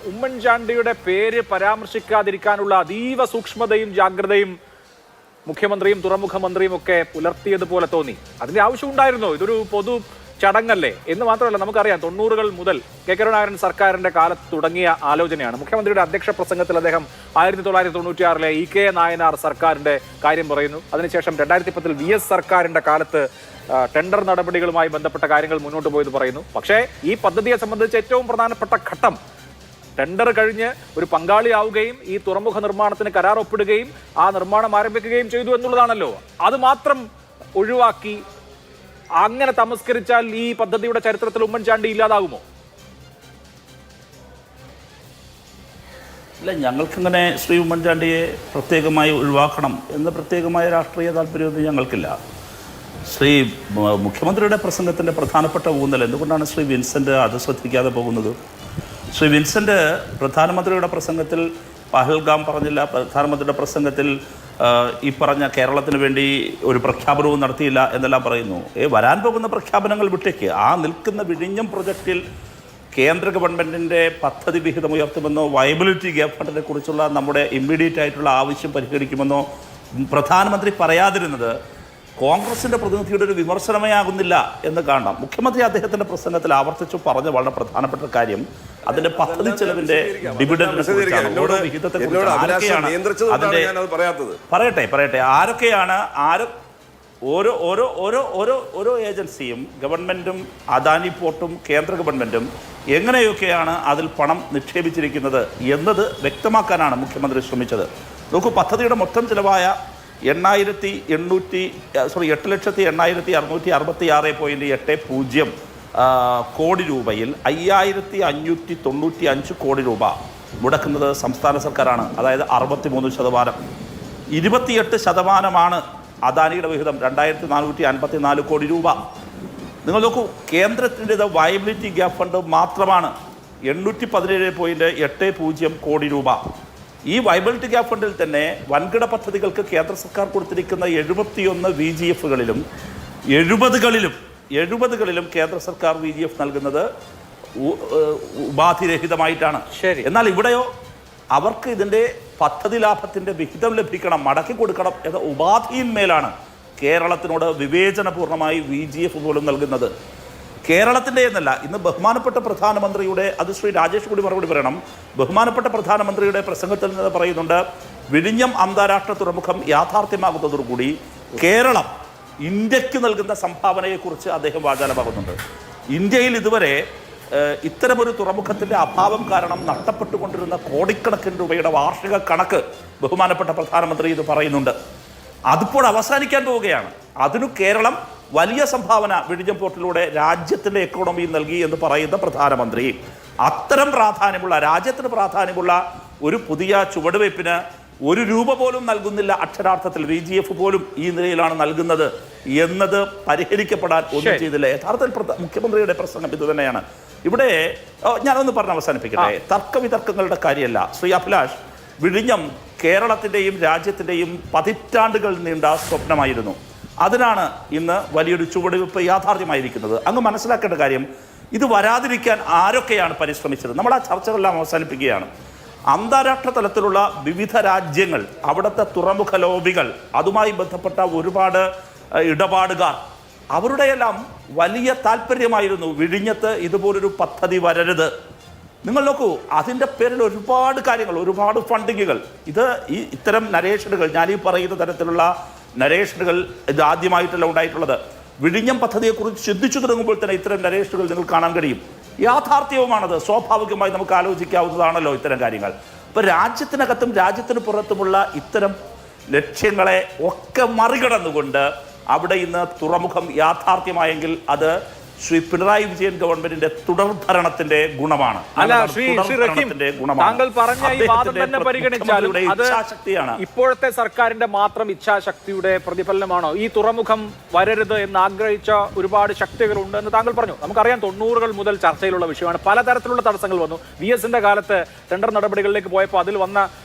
ഉമ്മൻചാണ്ടിയുടെ പേര് പരാമർശിക്കാതിരിക്കാനുള്ള അതീവ സൂക്ഷ്മതയും ജാഗ്രതയും മുഖ്യമന്ത്രിയും തുറമുഖ മന്ത്രിയും ഒക്കെ പുലർത്തിയതുപോലെ തോന്നി. അതിന്റെ ആവശ്യമുണ്ടായിരുന്നോ? ഇതൊരു പൊതു ചടങ്ങല്ലേ എന്ന് മാത്രമല്ല, നമുക്കറിയാം 90-കൾ മുതൽ കെ കരുണാകരൻ സർക്കാരിന്റെ കാലത്ത് തുടങ്ങിയ ആലോചനയാണ്. മുഖ്യമന്ത്രിയുടെ അധ്യക്ഷ പ്രസംഗത്തിൽ അദ്ദേഹം 1996-ലെ EK നായനാർ സർക്കാരിന്റെ കാര്യം പറയുന്നു. അതിനുശേഷം 2010-ൽ VS സർക്കാരിന്റെ കാലത്ത് ടെൻഡർ നടപടികളുമായി ബന്ധപ്പെട്ട കാര്യങ്ങൾ മുന്നോട്ട് പോയത് പറയുന്നു. പക്ഷേ ഈ പദ്ധതിയെ സംബന്ധിച്ച് ഏറ്റവും പ്രധാനപ്പെട്ട ഘട്ടം ടെൻഡർ കഴിഞ്ഞ് ഒരു പങ്കാളിയാവുകയും ഈ തുറമുഖ നിർമ്മാണത്തിന് കരാർ ഒപ്പിടുകയും ആ നിർമ്മാണം ആരംഭിക്കുകയും ചെയ്തു എന്നുള്ളതാണല്ലോ. അത് മാത്രം ഒഴിവാക്കി അങ്ങനെ തമസ്കരിച്ചാൽ ഈ പദ്ധതിയുടെ ചരിത്രത്തിൽ ഉമ്മൻചാണ്ടി ഇല്ലാതാകുമോ? ഇല്ല, ഞങ്ങൾക്കിങ്ങനെ ശ്രീ ഉമ്മൻചാണ്ടിയെ പ്രത്യേകമായി ഒഴിവാക്കണം എന്ന പ്രത്യേകമായ രാഷ്ട്രീയ താല്പര്യമൊന്നും ഞങ്ങൾക്കില്ല. ശ്രീ മുഖ്യമന്ത്രിയുടെ പ്രസംഗത്തിൻ്റെ പ്രധാനപ്പെട്ട ഊന്നൽ എന്തുകൊണ്ടാണ് ശ്രീ വിൻസെൻ്റ് അത് ശ്രദ്ധിക്കാതെ പോകുന്നത്? ശ്രീ വിൻസെൻ്റ് പ്രധാനമന്ത്രിയുടെ പ്രസംഗത്തിൽ പഹൽഗാം പറഞ്ഞില്ല, പ്രധാനമന്ത്രിയുടെ പ്രസംഗത്തിൽ ഈ പറഞ്ഞ കേരളത്തിന് വേണ്ടി ഒരു പ്രഖ്യാപനവും നടത്തിയില്ല എന്നെല്ലാം പറയുന്നു. വരാൻ പോകുന്ന പ്രഖ്യാപനങ്ങൾ വിട്ടേക്ക്. ആ നിൽക്കുന്ന വിഴിഞ്ഞം പ്രൊജക്റ്റിൽ കേന്ദ്ര ഗവൺമെൻറ്റിൻ്റെ പദ്ധതി വിഹിതം ഉയർത്തുമെന്നോ വയബിലിറ്റി ഗ്യാപ് ഫണ്ടിനെ കുറിച്ചുള്ള നമ്മുടെ ഇമ്മീഡിയറ്റ് ആയിട്ടുള്ള ആവശ്യം പരിഹരിക്കുമെന്നോ പ്രധാനമന്ത്രി പറയാതിരുന്നത് കോൺഗ്രസിൻ്റെ പ്രതിനിധിയുടെ ഒരു വിമർശനമേ ആകുന്നില്ല എന്ന് കാണാം. മുഖ്യമന്ത്രി അദ്ദേഹത്തിൻ്റെ പ്രസംഗത്തിൽ ആവർത്തിച്ചു പറഞ്ഞ വളരെ പ്രധാനപ്പെട്ട കാര്യം അതിൻ്റെ പദ്ധതി ചെലവിൻ്റെ ഡിവിഡൻഡിനെ കുറിച്ചാണ്. ഓരോ വിഹിതത്തെക്കുറിച്ചാണ്. പറയട്ടെ ആരൊക്കെയാണ് ഓരോ ഏജൻസിയും ഗവൺമെൻറ്റും അദാനി പോർട്ടും കേന്ദ്ര ഗവൺമെൻറ്റും എങ്ങനെയൊക്കെയാണ് അതിൽ പണം നിക്ഷേപിച്ചിരിക്കുന്നത് എന്നത് വ്യക്തമാക്കാനാണ് മുഖ്യമന്ത്രി ശ്രമിച്ചത്. നോക്കൂ, പദ്ധതിയുടെ മൊത്തം ചിലവായ 8,80,666.80 കോടി രൂപയിൽ 5,595 കോടി രൂപ മുടക്കുന്നത് സംസ്ഥാന സർക്കാരാണ്. അതായത് 63%. 28% അദാനിയുടെ വിഹിതം 2,454 കോടി രൂപ. നിങ്ങൾ നോക്കൂ, കേന്ദ്രത്തിൻ്റെത് വയബിലിറ്റി ഗ്യാപ് ഫണ്ട് മാത്രമാണ് 817.80 കോടി രൂപ. ഈ വയബിലിറ്റി ഗ്യാപ് ഫണ്ടിൽ തന്നെ വൻകിട പദ്ധതികൾക്ക് കേന്ദ്ര സർക്കാർ കൊടുത്തിരിക്കുന്ന 71 VGFകളിലും 70കളിലും കേന്ദ്ര സർക്കാർ VGF നൽകുന്നത് ഉപാധിരഹിതമായിട്ടാണ്. എന്നാൽ ഇവിടെയോ അവർക്ക് ഇതിൻ്റെ പദ്ധതി ലാഭത്തിൻ്റെ വിഹിതം ലഭിക്കണം, മടക്കി കൊടുക്കണം എന്ന ഉപാധിയിന്മേലാണ് കേരളത്തിനോട് വിവേചനപൂർണ്ണമായി VGF പോലും നൽകുന്നത്. കേരളത്തിൻ്റെ എന്നല്ല, ഇന്ന് ബഹുമാനപ്പെട്ട പ്രധാനമന്ത്രിയുടെ, അത് ശ്രീ രാജേഷ് കൂടി മറുപടി പറയണം, ബഹുമാനപ്പെട്ട പ്രധാനമന്ത്രിയുടെ പ്രസംഗത്തിൽ നിന്ന് പറയുന്നുണ്ട്, വിഴിഞ്ഞം അന്താരാഷ്ട്ര തുറമുഖം യാഥാർത്ഥ്യമാകുന്നതോടുകൂടി കേരളം ഇന്ത്യക്ക് നൽകുന്ന സംഭാവനയെക്കുറിച്ച് അദ്ദേഹം വാചാലമാകുന്നുണ്ട്. ഇന്ത്യയിൽ ഇതുവരെ ഇത്തരമൊരു തുറമുഖത്തിൻ്റെ അഭാവം കാരണം നഷ്ടപ്പെട്ടുകൊണ്ടിരുന്ന കോടിക്കണക്കിന് രൂപയുടെ വാർഷിക കണക്ക് ബഹുമാനപ്പെട്ട പ്രധാനമന്ത്രി ഇത് പറയുന്നുണ്ട്. അതിപ്പോൾ അവസാനിക്കാൻ പോവുകയാണ്. അതിനു കേരളം വലിയ സംഭാവന വിഴിഞ്ഞം പോർട്ടിലൂടെ രാജ്യത്തിൻ്റെ എക്കോണമിയിൽ നൽകി എന്ന് പറയുന്ന പ്രധാനമന്ത്രി അത്തരം പ്രാധാന്യമുള്ള, രാജ്യത്തിന് പ്രാധാന്യമുള്ള ഒരു പുതിയ ചുവടുവയ്പ്പിന് 1 രൂപ പോലും നൽകുന്നില്ല. അക്ഷരാർത്ഥത്തിൽ VGF പോലും ഈ നിലയിലാണ് നൽകുന്നത് എന്നത് പരിഹരിക്കപ്പെടാൻ ഒന്നും ചെയ്തില്ല. യഥാർത്ഥത്തിൽ മുഖ്യമന്ത്രിയുടെ പ്രസംഗം ഇത് തന്നെയാണ്. ഇവിടെ ഞാനൊന്ന് പറഞ്ഞ് അവസാനിപ്പിക്കട്ടെ. തർക്കവിതർക്കങ്ങളുടെ കാര്യമല്ല ശ്രീ അഭിലാഷ്. വിഴിഞ്ഞം കേരളത്തിൻ്റെയും രാജ്യത്തിൻ്റെയും പതിറ്റാണ്ടുകൾ നീണ്ട സ്വപ്നമായിരുന്നു. അതിനാണ് ഇന്ന് വലിയൊരു ചുവടുവെപ്പ് യാഥാർത്ഥ്യമായിരിക്കുന്നത്. അങ്ങ് മനസ്സിലാക്കേണ്ട കാര്യം, ഇത് വരാതിരിക്കാൻ ആരൊക്കെയാണ് പരിശ്രമിച്ചത്? നമ്മൾ ആ ചർച്ചകളെല്ലാം അവസാനിപ്പിക്കുകയാണ്. അന്താരാഷ്ട്ര തലത്തിലുള്ള വിവിധ രാജ്യങ്ങൾ, അവിടുത്തെ തുറമുഖ ലോബികൾ, അതുമായി ബന്ധപ്പെട്ട ഒരുപാട് ഇടപാടുകാർ, അവരുടെയെല്ലാം വലിയ താല്പര്യമായിരുന്നു വിഴിഞ്ഞത്ത് ഇതുപോലൊരു പദ്ധതി വരരുത്. നിങ്ങൾ നോക്കൂ, അതിൻ്റെ പേരിൽ ഒരുപാട് കാര്യങ്ങൾ, ഒരുപാട് ഫണ്ടിങ്ങുകൾ, ഇത്തരം നരേഷനുകൾ, ഞാനീ പറയുന്ന തരത്തിലുള്ള നരേഷനുകൾ ഇത് ആദ്യമായിട്ടല്ല ഉണ്ടായിട്ടുള്ളത്. വിഴിഞ്ഞം പദ്ധതിയെക്കുറിച്ച് ചിന്തിച്ചു തുടങ്ങുമ്പോൾ തന്നെ ഇത്തരം നരേഷനുകൾ നിങ്ങൾ കാണാൻ കഴിയും. യാഥാർത്ഥ്യവുമാണത്. സ്വാഭാവികമായി നമുക്ക് ആലോചിക്കാവുന്നതാണല്ലോ ഇത്തരം കാര്യങ്ങൾ. ഇപ്പോൾ രാജ്യത്തിനകത്തും രാജ്യത്തിന് പുറത്തുമുള്ള ഇത്തരം ലക്ഷ്യങ്ങളെ ഒക്കെ മറികടന്നുകൊണ്ട് അവിടെ ഇന്ന് തുറമുഖം യാഥാർത്ഥ്യമായെങ്കിൽ അത് ശ്രീ പിണറായി വിജയൻ ഗവൺമെന്റിന്റെ തുടർഭരണത്തിന്റെ ഗുണമാണ്. താങ്കൾ പറഞ്ഞ ഈ വാദം തന്നെ പരിഗണിച്ചാലും അത് ഇപ്പോഴത്തെ സർക്കാരിന്റെ മാത്രം ഇച്ഛാശക്തിയുടെ പ്രതിഫലനമാണോ? ഈ തുറമുഖം വരരുത് എന്ന് ആഗ്രഹിച്ച ഒരുപാട് ശക്തികളുണ്ട് എന്ന് താങ്കൾ പറഞ്ഞു. നമുക്കറിയാം 90-കൾ മുതൽ ചർച്ചയിലുള്ള വിഷയമാണ്. പലതരത്തിലുള്ള തടസ്സങ്ങൾ വന്നു. VSന്റെ കാലത്ത് ടെൻഡർ നടപടികളിലേക്ക് പോയപ്പോൾ അതിൽ വന്ന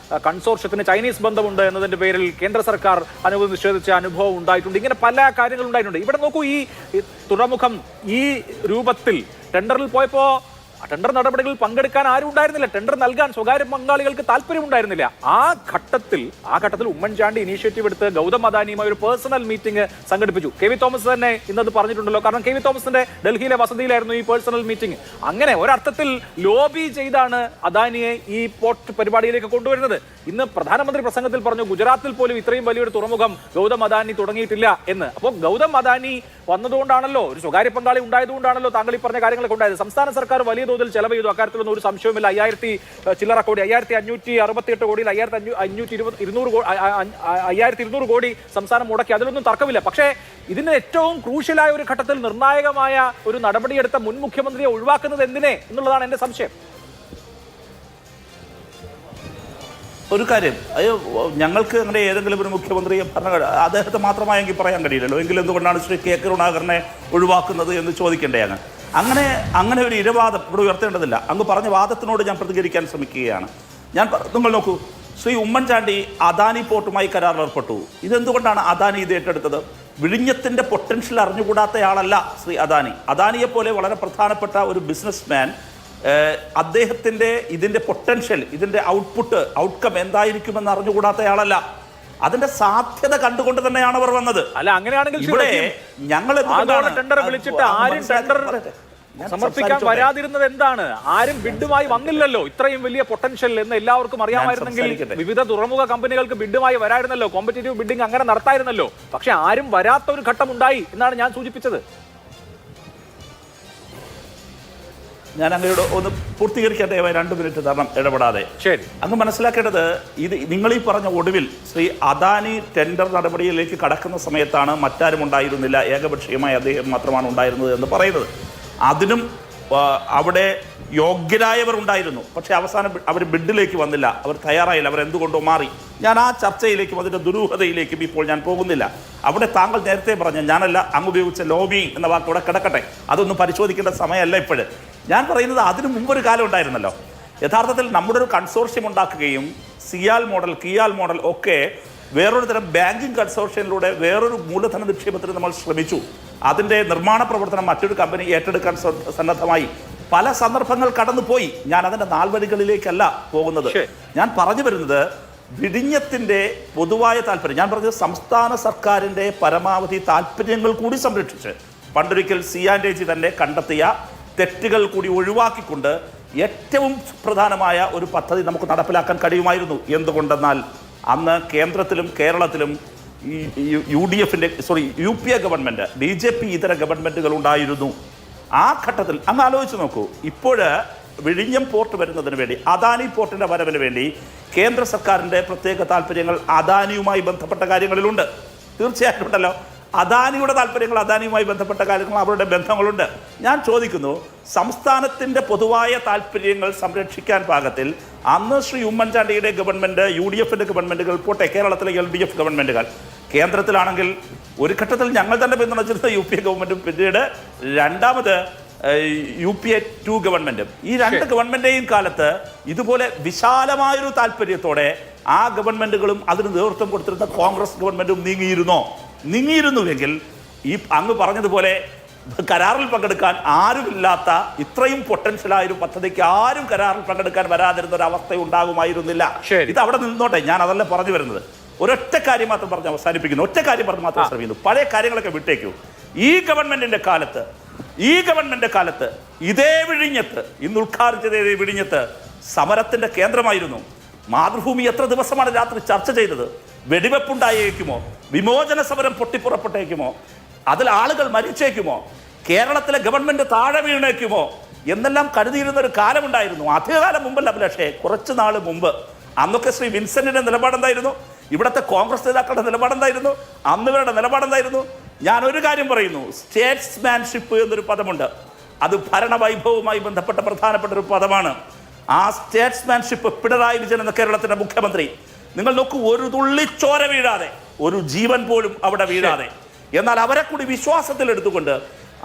കൺസോർഷ്യത്തിന് ചൈനീസ് ബന്ധമുണ്ട് എന്നതിന്റെ പേരിൽ കേന്ദ്ര സർക്കാർ അനുമതി നിഷേധിച്ച അനുഭവം ഉണ്ടായിട്ടുണ്ട്. ഇങ്ങനെ പല കാര്യങ്ങൾ ഉണ്ടായിട്ടുണ്ട്. ഇവിടെ നോക്കൂ, ഈ തുറമുഖം ഈ രൂപത്തിൽ ടെൻഡറിൽ പോയപ്പോൾ ആ ടെൻഡർ നടപടികളിൽ പങ്കെടുക്കാൻ ആരും ഉണ്ടായിരുന്നില്ല. ടെൻഡർ നൽകാൻ സ്വകാര്യ പങ്കാളികൾക്ക് താല്പര്യമുണ്ടായിരുന്നില്ല. ആ ഘട്ടത്തിൽ ഉമ്മൻചാണ്ടി ഇനീഷ്യേറ്റീവ് എടുത്ത് ഗൗതം അദാനിയുമായി ഒരു പേഴ്സണൽ മീറ്റിംഗ് സംഘടിപ്പിച്ചു. കെ വി തോമസ് തന്നെ ഇന്നത് പറഞ്ഞിട്ടുണ്ടല്ലോ. കാരണം കെ വി തോമസിന്റെ ഡൽഹിയിലെ വസതിയിലായിരുന്നു ഈ പേഴ്സണൽ മീറ്റിംഗ്. അങ്ങനെ ഒരർത്ഥത്തിൽ ലോബി ചെയ്താണ് അദാനിയെ ഈ പോർട്ട് പരിപാടിയിലേക്ക് കൊണ്ടുവരുന്നത്. ഇന്ന് പ്രധാനമന്ത്രി പ്രസംഗത്തിൽ പറഞ്ഞു ഗുജറാത്തിൽ പോലും ഇത്രയും വലിയൊരു തുറമുഖം ഗൗതം അദാനി തുടങ്ങിയിട്ടില്ല എന്ന്. അപ്പോൾ ഗൗതം അദാനി വന്നതുകൊണ്ടാണല്ലോ, ഒരു സ്വകാര്യ പങ്കാളി ഉണ്ടായതുകൊണ്ടാണല്ലോ താങ്കൾ ഈ പറഞ്ഞ കാര്യങ്ങളൊക്കെ ഉണ്ടായത്. സംസ്ഥാന സർക്കാർ വലിയ തോതിൽ ചെലവ് ചെയ്തു, അക്കാര്യത്തിലൊന്നും ഒരു സംശയവുമില്ല. 5,000 കോടി 5,568 കോടിയിൽ 5,200 കോടി സംസ്ഥാനം മുടക്കി, അതിലൊന്നും തർക്കമില്ല. പക്ഷേ ഇതിന് ഏറ്റവും ക്രൂഷ്യലായ ഒരു ഘട്ടത്തിൽ നിർണായകമായ ഒരു നടപടിയെടുത്ത മുൻ മുഖ്യമന്ത്രിയെ ഒഴിവാക്കുന്നത് എന്തിനെ എന്നുള്ളതാണ് എന്റെ സംശയം. ഒരു കാര്യം, അയ്യോ ഞങ്ങൾക്ക് അങ്ങനെ ഏതെങ്കിലും ഒരു മുഖ്യമന്ത്രിയെ അദ്ദേഹത്തെ മാത്രമായെങ്കിൽ പറയാൻ കഴിയില്ലല്ലോ. എങ്കിൽ എന്തുകൊണ്ടാണ് ശ്രീ കെ കരുണാകരനെ ഒഴിവാക്കുന്നത് എന്ന് ചോദിക്കേണ്ടേ? അങ്ങനെ ഒരു ഇരവാദം ഇവിടെ ഉയർത്തേണ്ടതില്ല. അങ്ങ് പറഞ്ഞ വാദത്തിനോട് ഞാൻ പ്രതികരിക്കാൻ ശ്രമിക്കുകയാണ്. നിങ്ങൾ നോക്കൂ, ശ്രീ ഉമ്മൻചാണ്ടി അദാനി പോർട്ടുമായി കരാറിൽ ഏർപ്പെട്ടു. ഇതെന്തുകൊണ്ടാണ് അദാനി ഇത് ഏറ്റെടുത്തത്? വിഴിഞ്ഞത്തിൻ്റെ പൊട്ടൻഷ്യൽ അറിഞ്ഞുകൂടാത്തയാളല്ല ശ്രീ അദാനി. അദാനിയെ പോലെ വളരെ പ്രധാനപ്പെട്ട ഒരു ബിസിനസ്മാൻ അദ്ദേഹത്തിൻ്റെ ഇതിൻ്റെ പൊട്ടൻഷ്യൽ, ഇതിൻ്റെ ഔട്ട്കം എന്തായിരിക്കുമെന്ന് അറിഞ്ഞുകൂടാത്തയാളല്ല. അതിന്റെ സാധ്യത കണ്ടുകൊണ്ട് തന്നെയാണ് അവർ വന്നത്. അല്ല, അങ്ങനെയാണെങ്കിൽ ഇവിടെ ഞങ്ങൾ ടെൻഡർ വിളിച്ചിട്ട് ആരും ടെൻഡർ സമർപ്പിക്കാൻ വരാതിരുന്നത് എന്താണ്? ആരും ബിഡുമായി വന്നില്ലല്ലോ. ഇത്രയും വലിയ പൊട്ടൻഷ്യൽ എന്ന് എല്ലാവർക്കും അറിയാമായിരുന്നെങ്കിൽ വിവിധ തുറമുഖ കമ്പനികൾക്ക് ബിഡുമായി വരായിരുന്നല്ലോ, കോമ്പറ്റീറ്റീവ് ബിഡിംഗ് അങ്ങനെ നടത്തായിരുന്നല്ലോ. പക്ഷെ ആരും വരാത്ത ഒരു ഘട്ടം ഉണ്ടായി എന്നാണ് ഞാൻ സൂചിപ്പിച്ചത്. ഞാൻ അങ്ങയോട് ഒന്ന് പൂർത്തീകരിക്കട്ടെ, 2 മിനിറ്റ് തരണം ഇടപെടാതെ. ശരി. അങ്ങ് മനസ്സിലാക്കേണ്ടത്, ഇത് നിങ്ങളീ പറഞ്ഞ ഒടുവിൽ ശ്രീ അദാനി ടെൻഡർ നടപടിയിലേക്ക് കടക്കുന്ന സമയത്താണ് മറ്റാരും ഉണ്ടായിരുന്നില്ല, ഏകപക്ഷീയമായി അദ്ദേഹം മാത്രമാണ് ഉണ്ടായിരുന്നത് എന്ന് പറയുന്നത്. അതിനും അവിടെ യോഗ്യരായവർ ഉണ്ടായിരുന്നു. പക്ഷേ അവസാനം അവർ ബിഡിലേക്ക് വന്നില്ല, അവർ തയ്യാറായില്ല, അവർ എന്തുകൊണ്ടോ മാറി. ഞാൻ ആ ചർച്ചയിലേക്കും അതിൻ്റെ ദുരൂഹതയിലേക്കും ഇപ്പോൾ ഞാൻ പോകുന്നില്ല. അവിടെ താങ്കൾ നേരത്തെ പറഞ്ഞ, ഞാനല്ല അങ്ങ് ഉപയോഗിച്ച ലോബി എന്ന വാക്ക് ഇവിടെ കിടക്കട്ടെ, അതൊന്നും പരിശോധിക്കേണ്ട സമയമല്ല ഇപ്പോഴ്. ഞാൻ പറയുന്നത് അതിനു മുമ്പൊരു കാലം ഉണ്ടായിരുന്നല്ലോ. യഥാർത്ഥത്തിൽ നമ്മുടെ ഒരു കൺസോർഷ്യം ഉണ്ടാക്കുകയും കിയാൽ മോഡൽ ഒക്കെ വേറൊരു തരം ബാങ്കിങ് കൺസോർഷ്യനിലൂടെ വേറൊരു മൂലധന നിക്ഷേപത്തിന് നമ്മൾ ശ്രമിച്ചു. അതിൻ്റെ നിർമ്മാണ പ്രവർത്തനം മറ്റൊരു കമ്പനി ഏറ്റെടുക്കാൻ സന്നദ്ധമായി. പല സന്ദർഭങ്ങൾ കടന്നുപോയി. ഞാൻ അതിൻ്റെ നാൾവഴികളിലേക്കല്ല പോകുന്നത്. ഞാൻ പറഞ്ഞു വരുന്നത് വിഴിഞ്ഞത്തിൻ്റെ പൊതുവായ താല്പര്യം, ഞാൻ പറഞ്ഞത് സംസ്ഥാന സർക്കാരിൻ്റെ പരമാവധി താല്പര്യങ്ങൾ കൂടി സംരക്ഷിച്ച് പണ്ടൊരിക്കൽ CNTG തന്നെ കണ്ടെത്തിയ തെറ്റുകൾ കൂടി ഒഴിവാക്കിക്കൊണ്ട് ഏറ്റവും പ്രധാനമായ ഒരു പദ്ധതി നമുക്ക് നടപ്പിലാക്കാൻ കഴിയുമായിരുന്നു. എന്തുകൊണ്ടെന്നാൽ അന്ന് കേന്ദ്രത്തിലും കേരളത്തിലും UPA ഗവൺമെൻറ്, BJP ഇതര ഗവൺമെൻറ്റുകൾ ഉണ്ടായിരുന്നു. ആ ഘട്ടത്തിൽ അങ്ങ് ആലോചിച്ച് നോക്കൂ, ഇപ്പോൾ വിഴിഞ്ഞം പോർട്ട് വരുന്നതിന് വേണ്ടി, അദാനി പോർട്ടിൻ്റെ വരവിന് വേണ്ടി കേന്ദ്ര സർക്കാരിൻ്റെ പ്രത്യേക താല്പര്യങ്ങൾ അദാനിയുമായി ബന്ധപ്പെട്ട കാര്യങ്ങളിലുണ്ട്. തീർച്ചയായിട്ടും ഉണ്ടല്ലോ. അദാനിയുടെ താല്പര്യങ്ങൾ, അദാനിയുമായി ബന്ധപ്പെട്ട കാര്യങ്ങൾ, അവരുടെ ബന്ധങ്ങളുണ്ട്. ഞാൻ ചോദിക്കുന്നു, സംസ്ഥാനത്തിൻ്റെ പൊതുവായ താല്പര്യങ്ങൾ സംരക്ഷിക്കാൻ പാകത്തിൽ അന്ന് ശ്രീ ഉമ്മൻചാണ്ടിയുടെ ഗവൺമെൻറ്, UDFൻ്റെ ഗവൺമെൻറ്റുകൾ പോട്ടെ, കേരളത്തിലെ LDF ഗവൺമെൻറ്റുകൾ, കേന്ദ്രത്തിലാണെങ്കിൽ ഒരു ഘട്ടത്തിൽ ഞങ്ങൾ തന്നെ പിന്തുണച്ചിരുന്ന UPA ഗവൺമെൻറ്റും പിന്നീട് രണ്ടാമത് UPA 2 ഗവൺമെൻറ്റും, ഈ 2 ഗവൺമെൻറ്റേയും കാലത്ത് ഇതുപോലെ വിശാലമായൊരു താല്പര്യത്തോടെ ആ ഗവൺമെൻറ്റുകളും അതിന് നേതൃത്വം കൊടുത്തിരുന്ന കോൺഗ്രസ് ഗവൺമെൻറ്റും നീങ്ങിയിരുന്നുവെങ്കിൽ ഈ അങ്ങ് പറഞ്ഞതുപോലെ കരാറിൽ പങ്കെടുക്കാൻ ആരുമില്ലാത്ത ഇത്രയും പൊട്ടൻഷ്യലായൊരു പദ്ധതിക്ക് ആരും കരാറിൽ പങ്കെടുക്കാൻ വരാതിരുന്ന ഒരു അവസ്ഥ ഉണ്ടാകുമായിരുന്നില്ല. ഇത് അവിടെ നിന്നോട്ടെ, ഞാൻ അതല്ല പറഞ്ഞു വരുന്നത്. ഒരൊറ്റ കാര്യം മാത്രം പറഞ്ഞ് അവസാനിപ്പിക്കുന്നു, ഒറ്റ കാര്യം പറഞ്ഞ് മാത്രം ശ്രമിക്കുന്നു. പഴയ കാര്യങ്ങളൊക്കെ വിട്ടേക്കൂ. ഈ ഗവൺമെന്റിന്റെ കാലത്ത് ഇതേ വിഴിഞ്ഞത്ത്, ഇന്ന് ഉദ്ഘാടിച്ചത് വിഴിഞ്ഞത്ത് സമരത്തിന്റെ കേന്ദ്രമായിരുന്നു. മാതൃഭൂമി എത്ര ദിവസമാണ് രാത്രി ചർച്ച ചെയ്തത്? വെടിവെപ്പുണ്ടായേക്കുമോ, വിമോചന സമരം പൊട്ടിപ്പുറപ്പെട്ടേക്കുമോ, അതിൽ ആളുകൾ മരിച്ചേക്കുമോ, കേരളത്തിലെ ഗവൺമെന്റ് താഴെ വീണേക്കുമോ എന്നെല്ലാം കരുതിയിരുന്ന ഒരു കാലമുണ്ടായിരുന്നു. അധികകാലം മുമ്പല്ല അഭിലാഷേ, കുറച്ച് നാൾ മുമ്പ്. അന്നൊക്കെ ശ്രീ വിൻസെന്റിന്റെ നിലപാടെന്തായിരുന്നു? ഇവിടുത്തെ കോൺഗ്രസ് നേതാക്കളുടെ നിലപാടെന്തായിരുന്നു? അന്നുവരുടെ നിലപാടെന്തായിരുന്നു? ഞാൻ ഒരു കാര്യം പറയുന്നു, സ്റ്റേറ്റ്സ്മാൻഷിപ്പ് എന്നൊരു പദമുണ്ട്. അത് ഭരണവൈഭവവുമായി ബന്ധപ്പെട്ട പ്രധാനപ്പെട്ട ഒരു പദമാണ്. ആ സ്റ്റേറ്റ്സ്മാൻഷിപ്പ് പിണറായി വിജയൻ എന്ന കേരളത്തിന്റെ മുഖ്യമന്ത്രി, നിങ്ങൾ നോക്കൂ, ഒരു തുള്ളി ചോര വീഴാതെ, ഒരു ജീവൻ പോലും അവിടെ വീഴാതെ, എന്നാൽ അവരെ കൂടി വിശ്വാസത്തിൽ എടുത്തുകൊണ്ട്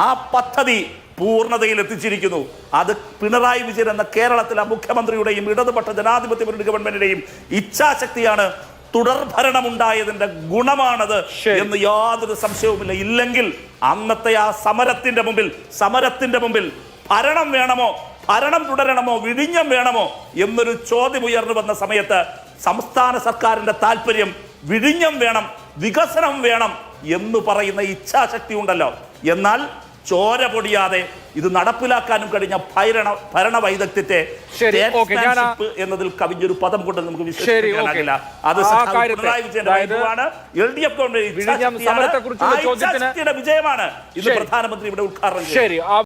ആ പദ്ധതി പൂർണ്ണതയിൽ എത്തിച്ചിരിക്കുന്നു. അത് പിണറായി വിജയൻ എന്ന കേരളത്തിലെ മുഖ്യമന്ത്രിയുടെയും ഇടതുപക്ഷ ജനാധിപത്യ മുന്നണി ഗവൺമെന്റിന്റെയും ഇച്ഛാശക്തിയാണ്. തുടർഭരണമുണ്ടായതിന്റെ ഗുണമാണത് എന്ന് യാതൊരു സംശയവുമില്ല. ഇല്ലെങ്കിൽ അന്നത്തെ ആ സമരത്തിന്റെ മുമ്പിൽ ഭരണം വേണമോ ഭരണം തുടരണമോ വിഴിഞ്ഞം വേണമോ എന്നൊരു ചോദ്യം ഉയർന്നു വന്ന സമയത്ത് സംസ്ഥാന സർക്കാരിന്റെ താല്പര്യം വിഴിഞ്ഞം വേണം, വികസനം വേണം എന്ന് പറയുന്ന ഇച്ഛാശക്തി ഉണ്ടല്ലോ. എന്നാൽ ചോര പൊടിയാതെ ഇത് നടപ്പിലാക്കാനും കഴിഞ്ഞ ഭരണ വൈദഗ്ധ്യത്തെ എന്നതിൽ കവിഞ്ഞൊരു പദം കൊണ്ട് നമുക്ക് വിശ്വസിക്കാനാകില്ല. അത് പിണറായി വിജയന്റെ വൈഭവമാണ്, LDF ഗവൺമെന്റ് വിജയമാണ്. ഇന്ന് പ്രധാനമന്ത്രി ഇവിടെ ഉദ്ഘാടനം ചെയ്തു.